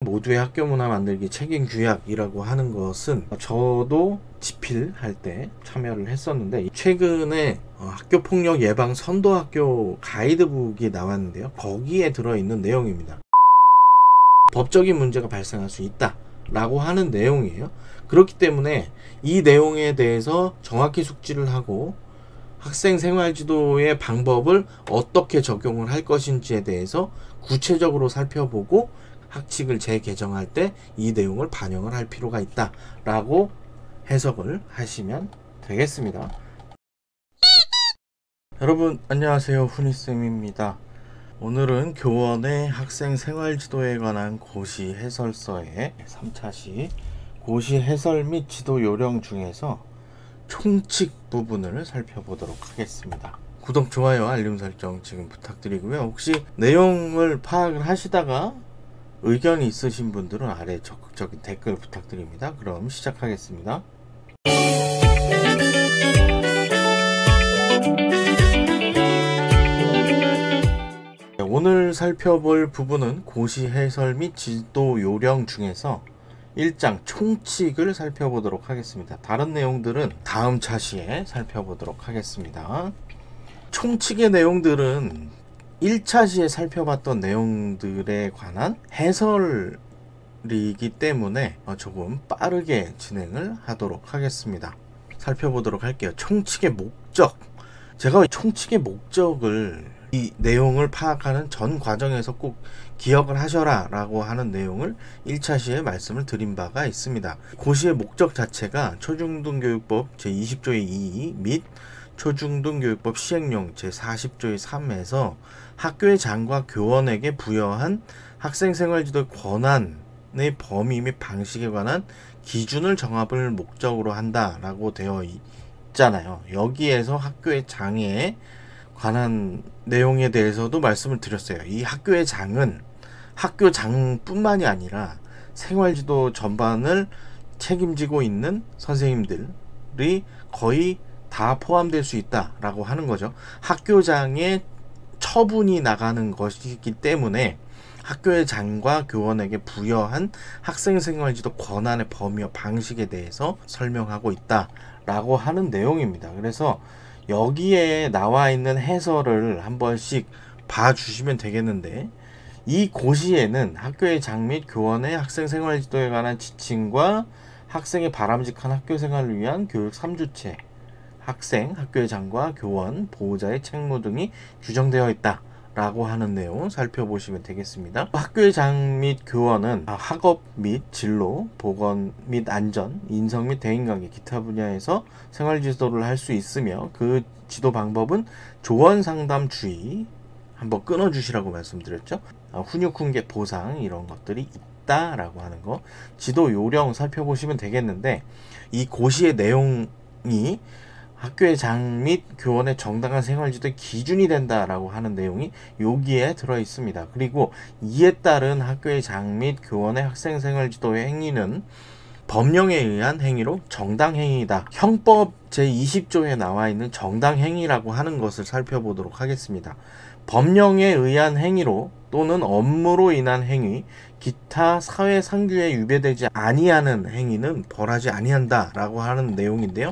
모두의 학교 문화 만들기 책임 규약이라고 하는 것은 저도 집필할 때 참여를 했었는데, 최근에 학교 폭력 예방 선도학교 가이드북이 나왔는데요, 거기에 들어있는 내용입니다. 법적인 문제가 발생할 수 있다 라고 하는 내용이에요. 그렇기 때문에 이 내용에 대해서 정확히 숙지를 하고 학생 생활지도의 방법을 어떻게 적용을 할 것인지에 대해서 구체적으로 살펴보고 학칙을 재개정할 때 이 내용을 반영을 할 필요가 있다 라고 해석을 하시면 되겠습니다. 여러분 안녕하세요, 훈이쌤입니다. 오늘은 교원의 학생 생활지도에 관한 고시 해설서의 3차시 고시 해설 및 지도 요령 중에서 총칙 부분을 살펴보도록 하겠습니다. 구독, 좋아요, 알림 설정 지금 부탁드리고요. 혹시 내용을 파악을 하시다가 의견이 있으신 분들은 아래 적극적인 댓글 부탁드립니다. 그럼 시작하겠습니다. 오늘 살펴볼 부분은 고시 해설 및 지도 요령 중에서 1장 총칙을 살펴보도록 하겠습니다. 다른 내용들은 다음 차시에 살펴보도록 하겠습니다. 총칙의 내용들은 1차시에 살펴봤던 내용들에 관한 해설이기 때문에 조금 빠르게 진행을 하도록 하겠습니다. 살펴보도록 할게요. 총칙의 목적. 제가 총칙의 목적을 이 내용을 파악하는 전 과정에서 꼭 기억을 하셔라 라고 하는 내용을 1차시에 말씀을 드린 바가 있습니다. 고시의 목적 자체가 초중등교육법 제20조의 2 및 초중등교육법 시행령 제40조의 3에서 학교의 장과 교원에게 부여한 학생생활지도 권한의 범위 및 방식에 관한 기준을 정합을 목적으로 한다라고 되어 있잖아요. 여기에서 학교의 장에 관한 내용에 대해서도 말씀을 드렸어요. 이 학교의 장은 학교 장뿐만이 아니라 생활지도 전반을 책임지고 있는 선생님들이 거의 다 포함될 수 있다라고 하는 거죠. 학교장의 처분이 나가는 것이기 때문에 학교의 장과 교원에게 부여한 학생생활지도 권한의 범위와 방식에 대해서 설명하고 있다라고 하는 내용입니다. 그래서 여기에 나와 있는 해설을 한 번씩 봐주시면 되겠는데, 이 고시에는 학교의 장 및 교원의 학생생활지도에 관한 지침과 학생의 바람직한 학교생활을 위한 교육 3주체, 학생, 학교의 장과 교원, 보호자의 책무 등이 규정되어 있다 라고 하는 내용 살펴보시면 되겠습니다. 학교의 장 및 교원은 학업 및 진로, 보건 및 안전, 인성 및 대인관계, 기타 분야에서 생활지도를 할 수 있으며 그 지도 방법은 조언상담주의, 한번 끊어주시라고 말씀드렸죠. 훈육훈계 보상 이런 것들이 있다라고 하는 거, 지도 요령 살펴보시면 되겠는데, 이 고시의 내용이 학교의 장 및 교원의 정당한 생활지도의 기준이 된다라고 하는 내용이 여기에 들어 있습니다. 그리고 이에 따른 학교의 장 및 교원의 학생생활지도의 행위는 법령에 의한 행위로 정당행위이다. 형법 제20조에 나와 있는 정당행위라고 하는 것을 살펴보도록 하겠습니다. 법령에 의한 행위로 또는 업무로 인한 행위, 기타 사회상규에 위배되지 아니하는 행위는 벌하지 아니한다 라고 하는 내용인데요.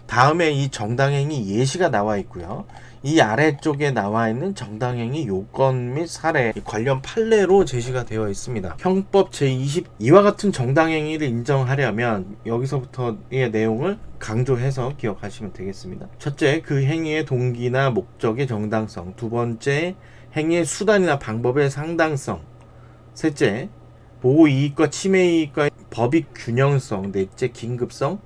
다음에 이 정당행위 예시가 나와 있고요. 이 아래쪽에 나와 있는 정당행위 요건 및 사례 관련 판례로 제시가 되어 있습니다. 형법 제20 이와 같은 정당행위를 인정하려면 여기서부터의 내용을 강조해서 기억하시면 되겠습니다. 첫째, 그 행위의 동기나 목적의 정당성. 두 번째, 행위의 수단이나 방법의 상당성. 셋째, 보호이익과 침해이익과의 법익 균형성. 넷째, 긴급성.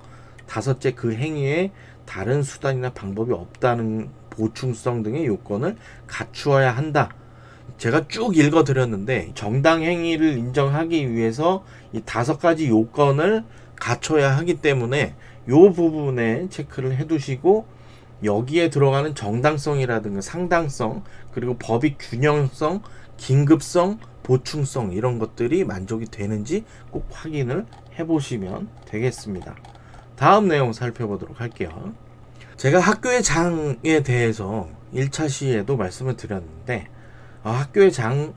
다섯째, 그 행위에 다른 수단이나 방법이 없다는 보충성 등의 요건을 갖추어야 한다. 제가 쭉 읽어드렸는데 정당행위를 인정하기 위해서 이 5가지 요건을 갖춰야 하기 때문에 이 부분에 체크를 해두시고, 여기에 들어가는 정당성이라든가 상당성, 그리고 법익 균형성, 긴급성, 보충성 이런 것들이 만족이 되는지 꼭 확인을 해보시면 되겠습니다. 다음 내용 살펴보도록 할게요. 제가 학교의 장에 대해서 1차 시에도 말씀을 드렸는데, 학교의 장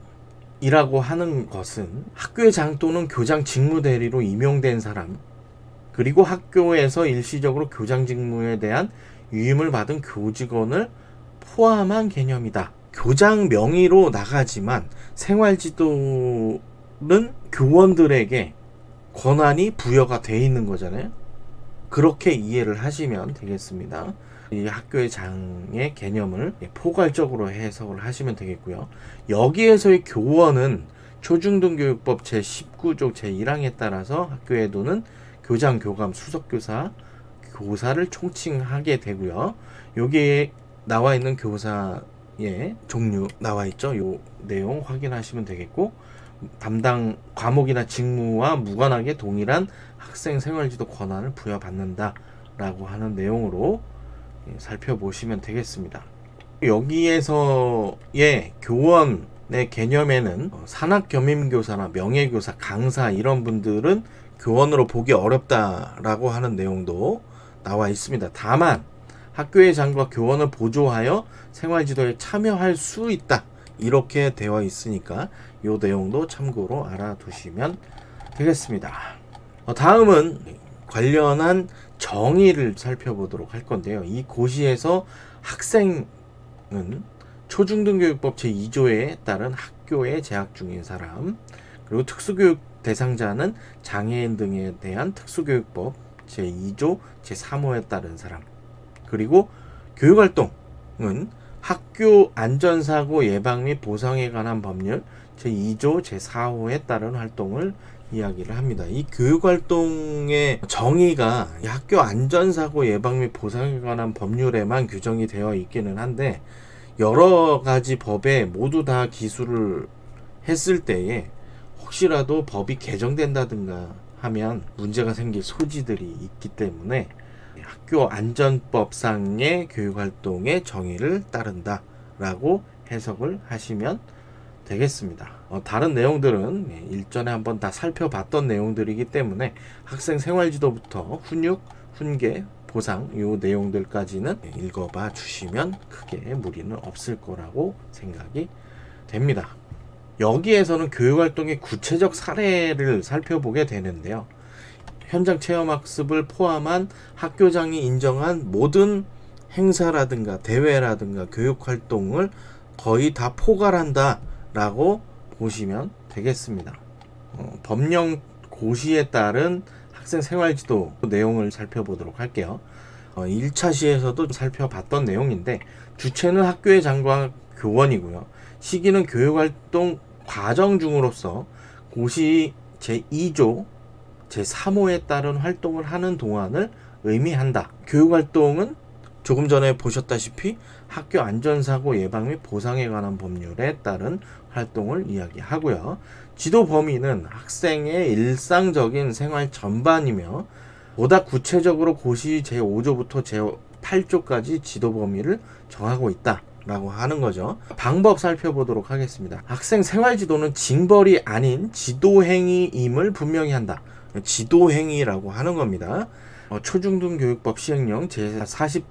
이라고 하는 것은 학교의 장 또는 교장 직무대리로 임용된 사람, 그리고 학교에서 일시적으로 교장 직무에 대한 위임을 받은 교직원을 포함한 개념이다. 교장 명의로 나가지만 생활지도는 교원들에게 권한이 부여가 돼 있는 거잖아요. 그렇게 이해를 하시면 되겠습니다. 이 학교의 장의 개념을 포괄적으로 해석을 하시면 되겠고요. 여기에서의 교원은 초중등교육법 제19조 제1항에 따라서 학교에 두는 교장, 교감, 수석교사, 교사를 총칭하게 되고요. 여기에 나와 있는 교사의 종류 나와 있죠. 요 내용 확인하시면 되겠고, 담당 과목이나 직무와 무관하게 동일한 학생 생활지도 권한을 부여받는다 라고 하는 내용으로 살펴보시면 되겠습니다. 여기에서의 교원의 개념에는 산학겸임교사나 명예교사, 강사 이런 분들은 교원으로 보기 어렵다라고 하는 내용도 나와 있습니다. 다만 학교의 장과 교원을 보조하여 생활지도에 참여할 수 있다 이렇게 되어 있으니까 이 내용도 참고로 알아두시면 되겠습니다. 다음은 관련한 정의를 살펴보도록 할 건데요. 이 고시에서 학생은 초중등교육법 제2조에 따른 학교에 재학 중인 사람, 그리고 특수교육 대상자는 장애인 등에 대한 특수교육법 제2조 제3호에 따른 사람, 그리고 교육활동은 학교 안전사고 예방 및 보상에 관한 법률 제2조 제4호에 따른 활동을 이야기를 합니다. 이 교육활동의 정의가 이 학교 안전사고 예방 및 보상에 관한 법률에만 규정이 되어 있기는 한데, 여러 가지 법에 모두 다 기술을 했을 때에 혹시라도 법이 개정된다든가 하면 문제가 생길 소지들이 있기 때문에 학교 안전법상의 교육활동의 정의를 따른다 라고 해석을 하시면 되겠습니다. 다른 내용들은 일전에 한번 다 살펴봤던 내용들이기 때문에 학생 생활지도부터 훈육, 훈계, 보상 이 내용들까지는 읽어봐 주시면 크게 무리는 없을 거라고 생각이 됩니다. 여기에서는 교육활동의 구체적 사례를 살펴보게 되는데요. 현장 체험학습을 포함한 학교장이 인정한 모든 행사라든가 대회라든가 교육활동을 거의 다 포괄한다 라고 보시면 되겠습니다. 법령 고시에 따른 학생 생활지도 내용을 살펴보도록 할게요. 1차 시에서도 살펴봤던 내용인데, 주체는 학교의 장과 교원이고요. 시기는 교육활동 과정 중으로서 고시 제2조 제3호에 따른 활동을 하는 동안을 의미한다. 교육활동은 조금 전에 보셨다시피 학교 안전사고 예방 및 보상에 관한 법률에 따른 활동을 이야기하고요. 지도 범위는 학생의 일상적인 생활 전반이며 보다 구체적으로 고시 제5조부터 제8조까지 지도 범위를 정하고 있다 라고 하는 거죠. 방법 살펴보도록 하겠습니다. 학생 생활지도는 징벌이 아닌 지도행위임을 분명히 한다. 지도행위라고 하는 겁니다. 초중등교육법 시행령 제40조의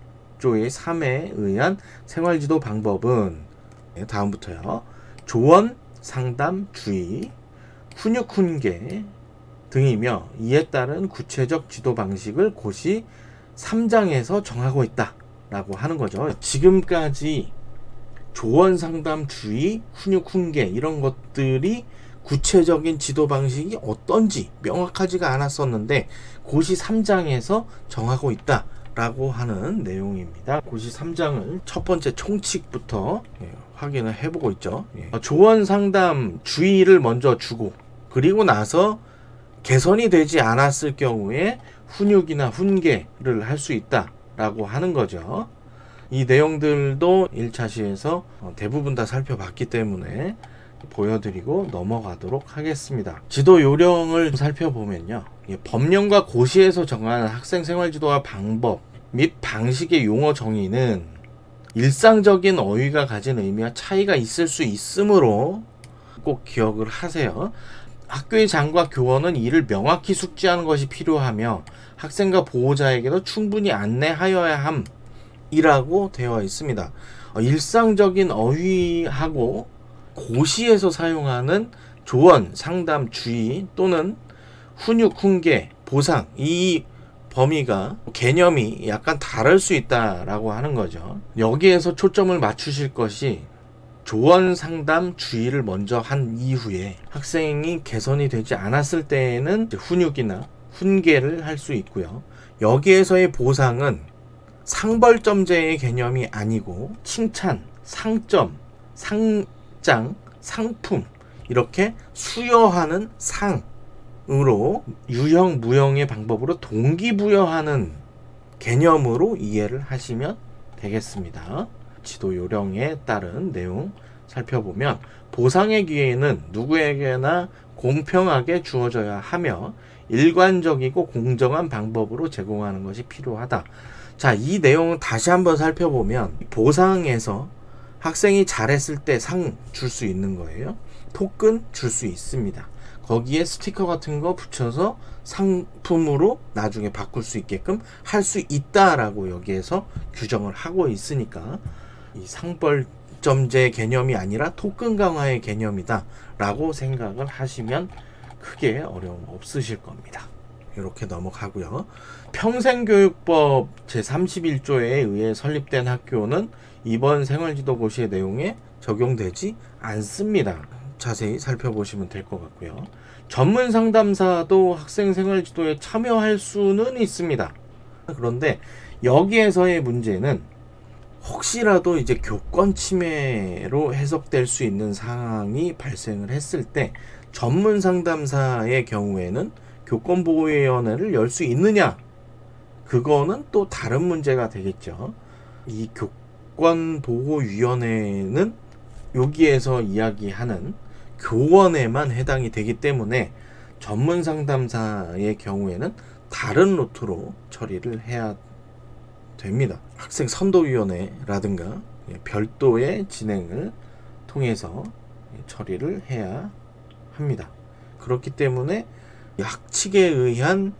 3에 의한 생활지도 방법은 다음부터요. 조언, 상담, 주의, 훈육, 훈계 등이며 이에 따른 구체적 지도 방식을 고시 3장에서 정하고 있다 라고 하는 거죠. 지금까지 조언, 상담, 주의, 훈육, 훈계 이런 것들이 구체적인 지도 방식이 어떤지 명확하지가 않았었는데 고시 3장에서 정하고 있다 라고 하는 내용입니다. 고시 3장을 첫 번째 총칙부터 확인을 해보고 있죠. 조언, 상담, 주의를 먼저 주고, 그리고 나서 개선이 되지 않았을 경우에 훈육이나 훈계를 할 수 있다 라고 하는 거죠. 이 내용들도 1차 시에서 대부분 다 살펴봤기 때문에 보여드리고 넘어가도록 하겠습니다. 지도 요령을 살펴보면요. 법령과 고시에서 정한 학생 생활지도와 방법 및 방식의 용어 정의는 일상적인 어휘가 가진 의미와 차이가 있을 수 있으므로 꼭 기억을 하세요. 학교의 장과 교원은 이를 명확히 숙지하는 것이 필요하며 학생과 보호자에게도 충분히 안내하여야 함이라고 되어 있습니다. 일상적인 어휘하고 고시에서 사용하는 조언, 상담, 주의 또는 훈육, 훈계, 보상 이 범위가 개념이 약간 다를 수 있다라고 하는 거죠. 여기에서 초점을 맞추실 것이 조언, 상담, 주의를 먼저 한 이후에 학생이 개선이 되지 않았을 때에는 훈육이나 훈계를 할 수 있고요. 여기에서의 보상은 상벌점제의 개념이 아니고 칭찬, 상점, 상장, 상품 이렇게 수여하는 상으로 유형, 무형의 방법으로 동기부여하는 개념으로 이해를 하시면 되겠습니다. 지도 요령에 따른 내용 살펴보면 보상의 기회는 누구에게나 공평하게 주어져야 하며 일관적이고 공정한 방법으로 제공하는 것이 필요하다. 자, 이 내용을 다시 한번 살펴보면 보상에서 학생이 잘했을 때 상 줄 수 있는 거예요. 토큰 줄 수 있습니다. 거기에 스티커 같은 거 붙여서 상품으로 나중에 바꿀 수 있게끔 할 수 있다라고 여기에서 규정을 하고 있으니까 이 상벌점제 개념이 아니라 토큰 강화의 개념이다 라고 생각을 하시면 크게 어려움 없으실 겁니다. 이렇게 넘어가고요. 평생교육법 제31조에 의해 설립된 학교는 이번 생활지도고시의 내용에 적용되지 않습니다. 자세히 살펴보시면 될 것 같고요. 전문 상담사도 학생 생활지도에 참여할 수는 있습니다. 그런데 여기에서의 문제는 혹시라도 이제 교권 침해로 해석될 수 있는 상황이 발생을 했을 때 전문 상담사의 경우에는 교권보호위원회를 열 수 있느냐? 그거는 또 다른 문제가 되겠죠. 이 교권보호위원회는 여기에서 이야기하는 교원에만 해당이 되기 때문에 전문 상담사의 경우에는 다른 루트로 처리를 해야 됩니다. 학생 선도위원회라든가 별도의 진행을 통해서 처리를 해야 합니다. 그렇기 때문에 학칙에 의한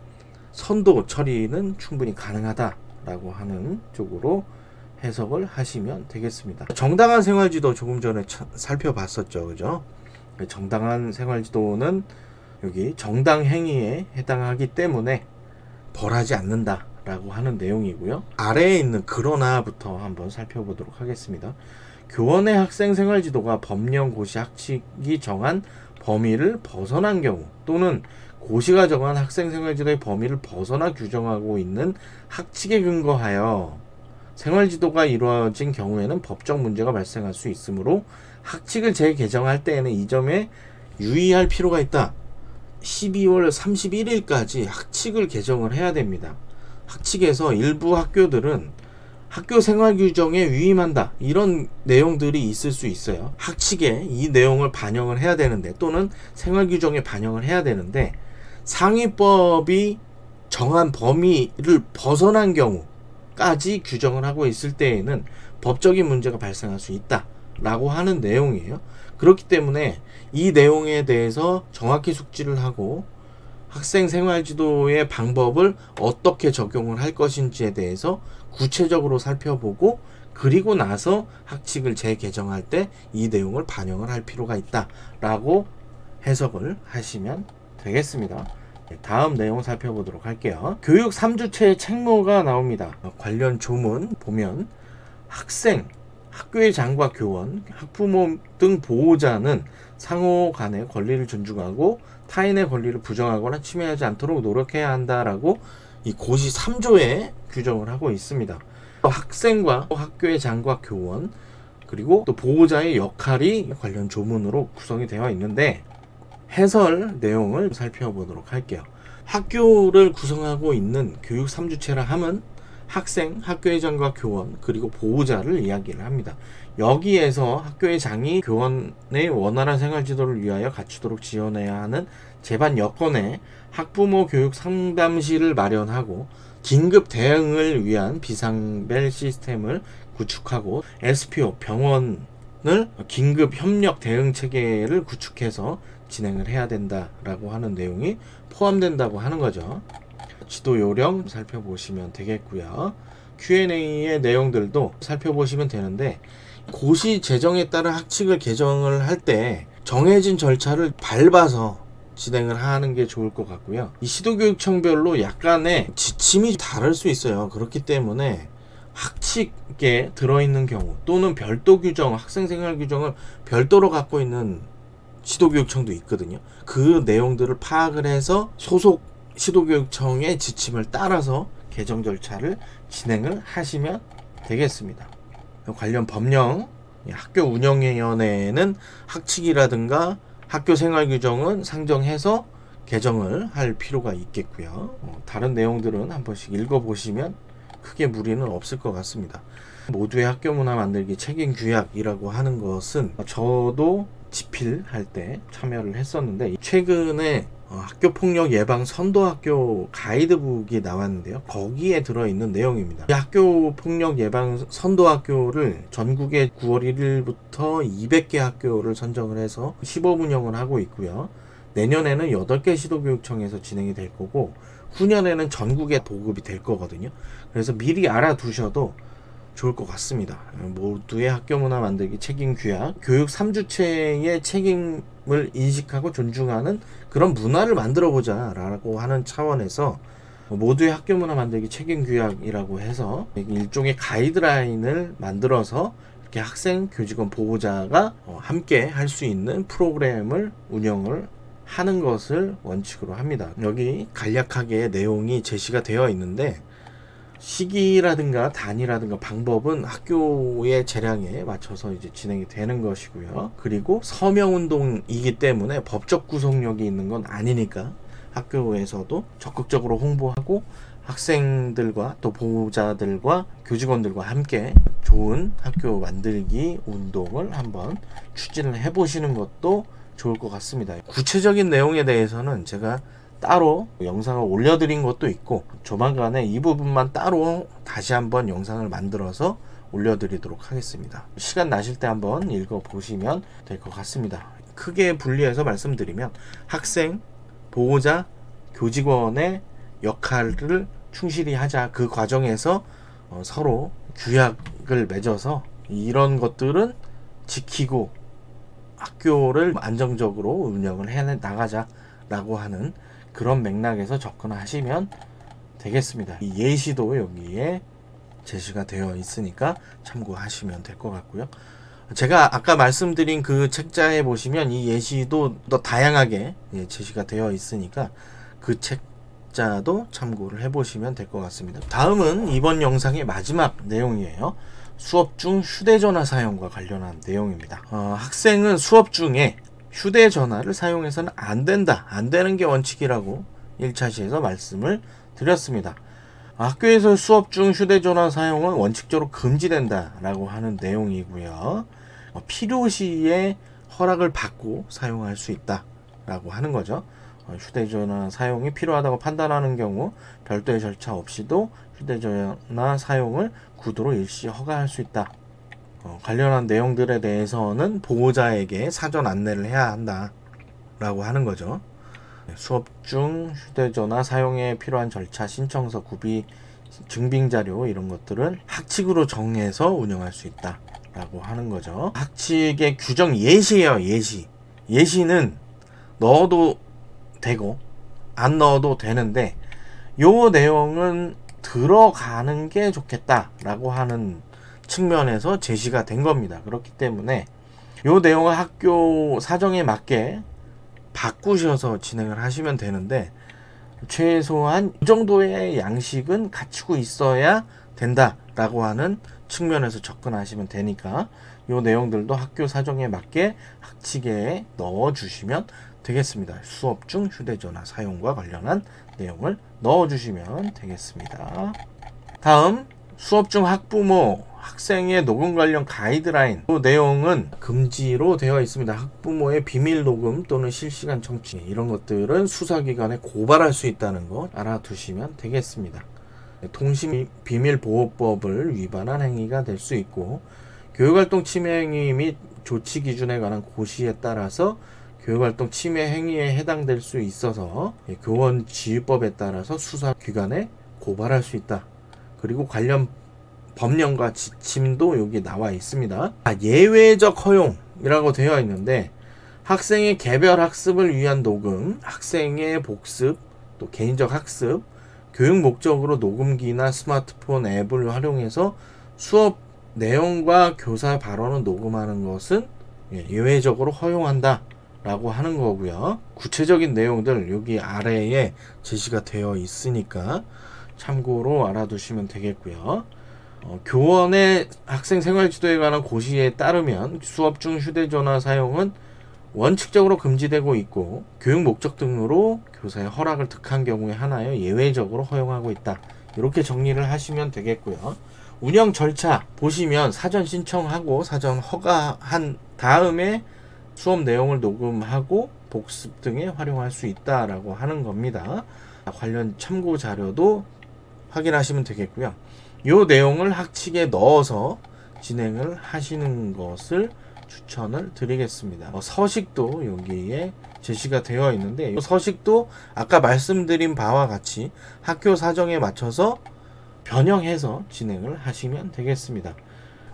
선도 처리는 충분히 가능하다라고 하는 쪽으로 해석을 하시면 되겠습니다. 정당한 생활지도 조금 전에 살펴봤었죠. 그죠? 정당한 생활지도는 여기 정당 행위에 해당하기 때문에 벌하지 않는다 라고 하는 내용이고요. 아래에 있는 그러나부터 한번 살펴보도록 하겠습니다. 교원의 학생 생활지도가 법령 고시 학칙이 정한 범위를 벗어난 경우 또는 고시가 정한 학생 생활지도의 범위를 벗어나 규정하고 있는 학칙에 근거하여 생활지도가 이루어진 경우에는 법적 문제가 발생할 수 있으므로 학칙을 재개정할 때에는 이 점에 유의할 필요가 있다. 12월 31일까지 학칙을 개정을 해야 됩니다. 학칙에서 일부 학교들은 학교 생활 규정에 위임한다 이런 내용들이 있을 수 있어요. 학칙에 이 내용을 반영을 해야 되는데 또는 생활 규정에 반영을 해야 되는데 상위법이 정한 범위를 벗어난 경우까지 규정을 하고 있을 때에는 법적인 문제가 발생할 수 있다 라고 하는 내용이에요. 그렇기 때문에 이 내용에 대해서 정확히 숙지를 하고 학생 생활지도의 방법을 어떻게 적용을 할 것인지에 대해서 구체적으로 살펴보고 그리고 나서 학칙을 재개정할 때 이 내용을 반영을 할 필요가 있다 라고 해석을 하시면 되겠습니다. 다음 내용 살펴보도록 할게요. 교육 3주체의 책무가 나옵니다. 관련 조문 보면 학생, 학교의 장과 교원, 학부모 등 보호자는 상호 간의 권리를 존중하고 타인의 권리를 부정하거나 침해하지 않도록 노력해야 한다라고 이 고시 3조에 규정을 하고 있습니다. 학생과 학교의 장과 교원 그리고 또 보호자의 역할이 관련 조문으로 구성이 되어 있는데 해설 내용을 살펴보도록 할게요. 학교를 구성하고 있는 교육 3주체라 함은 학생, 학교의 장과 교원, 그리고 보호자를 이야기를 합니다. 여기에서 학교의 장이 교원의 원활한 생활지도를 위하여 갖추도록 지원해야 하는 제반 여건에 학부모 교육 상담실을 마련하고 긴급 대응을 위한 비상벨 시스템을 구축하고 SPO, 병원을 긴급 협력 대응 체계를 구축해서 진행을 해야 된다라고 하는 내용이 포함된다고 하는 거죠. 지도 요령 살펴보시면 되겠고요. Q&A의 내용들도 살펴보시면 되는데 고시 제정에 따른 학칙을 개정을 할 때 정해진 절차를 밟아서 진행을 하는 게 좋을 것 같고요. 이 시도교육청별로 약간의 지침이 다를 수 있어요. 그렇기 때문에 학칙에 들어있는 경우 또는 별도 규정, 학생생활 규정을 별도로 갖고 있는 시도교육청도 있거든요. 그 내용들을 파악을 해서 소속 시도교육청의 지침을 따라서 개정 절차를 진행을 하시면 되겠습니다. 관련 법령, 학교운영위원회에는 학칙이라든가 학교생활규정은 상정해서 개정을 할 필요가 있겠고요. 다른 내용들은 한 번씩 읽어보시면 크게 무리는 없을 것 같습니다. 모두의 학교문화 만들기 책임규약이라고 하는 것은 저도 집필할 때 참여를 했었는데, 최근에 학교폭력 예방 선도학교 가이드북이 나왔는데요. 거기에 들어있는 내용입니다. 이 학교폭력 예방 선도학교를 전국에 9월 1일부터 200개 학교를 선정을 해서 시범 운영을 하고 있고요. 내년에는 8개 시도교육청에서 진행이 될 거고, 후년에는 전국에 보급이 될 거거든요. 그래서 미리 알아두셔도 좋을 것 같습니다. 모두의 학교문화 만들기 책임규약, 교육 3주체의 책임을 인식하고 존중하는 그런 문화를 만들어보자 라고 하는 차원에서 모두의 학교문화 만들기 책임규약이라고 해서 일종의 가이드라인을 만들어서 이렇게 학생, 교직원, 보호자가 함께 할 수 있는 프로그램을 운영을 하는 것을 원칙으로 합니다. 여기 간략하게 내용이 제시가 되어 있는데, 시기라든가 단위라든가 방법은 학교의 재량에 맞춰서 이제 진행이 되는 것이고요. 그리고 서명운동이기 때문에 법적 구속력이 있는 건 아니니까 학교에서도 적극적으로 홍보하고 학생들과 또 보호자들과 교직원들과 함께 좋은 학교 만들기 운동을 한번 추진을 해보시는 것도 좋을 것 같습니다. 구체적인 내용에 대해서는 제가 따로 영상을 올려드린 것도 있고, 조만간에 이 부분만 따로 다시 한번 영상을 만들어서 올려드리도록 하겠습니다. 시간 나실 때 한번 읽어보시면 될 것 같습니다. 크게 분리해서 말씀드리면, 학생, 보호자, 교직원의 역할을 충실히 하자. 그 과정에서 서로 규약을 맺어서 이런 것들은 지키고 학교를 안정적으로 운영을 해 나가자라고 하는 그런 맥락에서 접근하시면 되겠습니다. 이 예시도 여기에 제시가 되어 있으니까 참고하시면 될 것 같고요. 제가 아까 말씀드린 그 책자에 보시면 이 예시도 더 다양하게 제시가 되어 있으니까 그 책자도 참고를 해보시면 될 것 같습니다. 다음은 이번 영상의 마지막 내용이에요. 수업 중 휴대전화 사용과 관련한 내용입니다. 학생은 수업 중에 휴대전화를 사용해서는 안 된다, 안 되는 게 원칙이라고 1차 시에서 말씀을 드렸습니다. 학교에서 수업 중 휴대전화 사용은 원칙적으로 금지된다 라고 하는 내용이고요. 필요시에 허락을 받고 사용할 수 있다 라고 하는 거죠. 휴대전화 사용이 필요하다고 판단하는 경우 별도의 절차 없이도 휴대전화 사용을 구도로 일시 허가할 수 있다. 관련한 내용들에 대해서는 보호자에게 사전 안내를 해야 한다 라고 하는 거죠. 수업 중 휴대전화 사용에 필요한 절차, 신청서, 구비, 증빙자료 이런 것들은 학칙으로 정해서 운영할 수 있다 라고 하는 거죠. 학칙의 규정 예시예요. 예시는 넣어도 되고 안 넣어도 되는데, 요 내용은 들어가는 게 좋겠다 라고 하는 측면에서 제시가 된 겁니다. 그렇기 때문에 요 내용을 학교 사정에 맞게 바꾸셔서 진행을 하시면 되는데, 최소한 이 정도의 양식은 갖추고 있어야 된다라고 하는 측면에서 접근하시면 되니까 요 내용들도 학교 사정에 맞게 학칙에 넣어주시면 되겠습니다. 수업 중 휴대전화 사용과 관련한 내용을 넣어주시면 되겠습니다. 다음, 수업 중 학부모, 학생의 녹음 관련 가이드라인. 그 내용은 금지로 되어 있습니다. 학부모의 비밀 녹음 또는 실시간 청취, 이런 것들은 수사기관에 고발할 수 있다는 거 알아두시면 되겠습니다. 통신비밀보호법을 위반한 행위가 될 수 있고, 교육활동 침해 행위 및 조치 기준에 관한 고시에 따라서 교육활동 침해 행위에 해당될 수 있어서 교원지휘법에 따라서 수사기관에 고발할 수 있다. 그리고 관련 법령과 지침도 여기 나와 있습니다. 예외적 허용이라고 되어 있는데 학생의 개별 학습을 위한 녹음, 학생의 복습, 또 개인적 학습, 교육 목적으로 녹음기나 스마트폰 앱을 활용해서 수업 내용과 교사 발언을 녹음하는 것은 예외적으로 허용한다 라고 하는 거고요. 구체적인 내용들 여기 아래에 제시가 되어 있으니까 참고로 알아두시면 되겠고요. 교원의 학생 생활지도에 관한 고시에 따르면 수업 중 휴대전화 사용은 원칙적으로 금지되고 있고 교육 목적 등으로 교사의 허락을 득한 경우에 하나여 예외적으로 허용하고 있다. 이렇게 정리를 하시면 되겠고요. 운영 절차 보시면 사전 신청하고 사전 허가한 다음에 수업 내용을 녹음하고 복습 등에 활용할 수 있다라고 하는 겁니다. 관련 참고 자료도 확인하시면 되겠고요. 이 내용을 학칙에 넣어서 진행을 하시는 것을 추천을 드리겠습니다. 서식도 여기에 제시가 되어 있는데 이 서식도 아까 말씀드린 바와 같이 학교 사정에 맞춰서 변형해서 진행을 하시면 되겠습니다.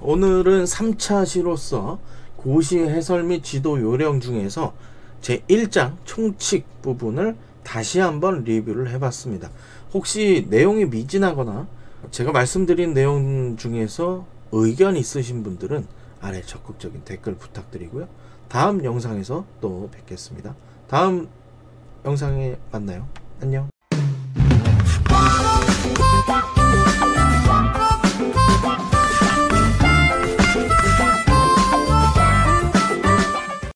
오늘은 3차 시로서 고시 해설 및 지도 요령 중에서 제1장 총칙 부분을 다시 한번 리뷰를 해봤습니다. 혹시 내용이 미진하거나 제가 말씀드린 내용 중에서 의견 있으신 분들은 아래 적극적인 댓글 부탁드리고요. 다음 영상에서 또 뵙겠습니다. 다음 영상에 만나요. 안녕.